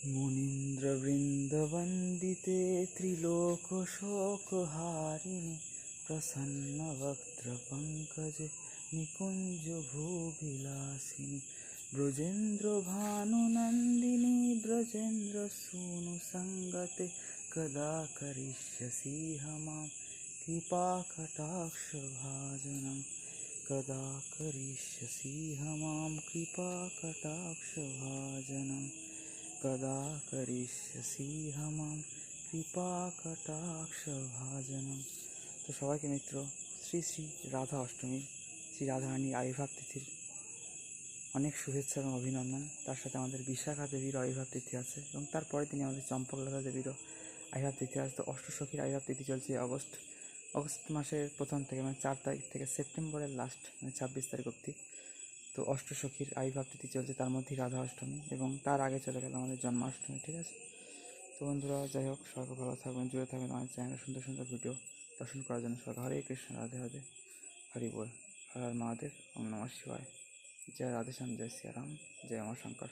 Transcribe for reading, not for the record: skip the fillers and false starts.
मुनीन्द्रवृन्दवन्दिते त्रिलोकशोकहारिणि प्रसन्नवक्त्रपङ्कजे निकुञ्जभूविलासिनि ब्रजेन्द्रभानुनन्दिनी ब्रजेन्द्रसूनुसङ्गते कदा करिष्यसि मां कृपाकटाक्षभाजनं कदा करिष्यसि मां कृपाकटाक्षभाजनं कदा करिष्यसि मां কৃপাকটাক্ষভাজনম। তো সবাইকে মিত্র শ্রী শ্রী রাধা অষ্টমী, শ্রী রাধারানীর আবির্ভাব তিথির অনেক শুভেচ্ছা এবং অভিনন্দন। তার সাথে আমাদের বিশাখা দেবীর আবির্ভাব তিথি আছে এবং তারপরে তিনি আমাদের চম্পকলতা দেবীরও আবির্ভাব তিথি আছে। তো অষ্টসখীর আবির্ভাব তিথি চলছে অগস্ট মাসের প্রথম থেকে, মানে 4 তারিখ থেকে সেপ্টেম্বরের লাস্ট, মানে 26 তারিখ অবধি। তো অষ্টসখীর আবির্ভাব তিথি চলছে, তার মধ্যেই রাধা অষ্টমী এবং তার আগে চলে গেল আমাদের জন্মাষ্টমী। ঠিক আছে, তো বন্ধুরা যাই হোক, সবাই ভালো থাকবেন, জুড়ে থাকবেন আমার চ্যানেলে সুন্দর সুন্দর ভিডিও দর্শন করার জন্য। সবাই হরে কৃষ্ণ, রাধে রাধে, হরি বল, হর হর মহাদেব, ওম নমঃ শিবায়, জয় রাধেশ্যাম, জয় সিয়ারাম, জয় মা শঙ্কর।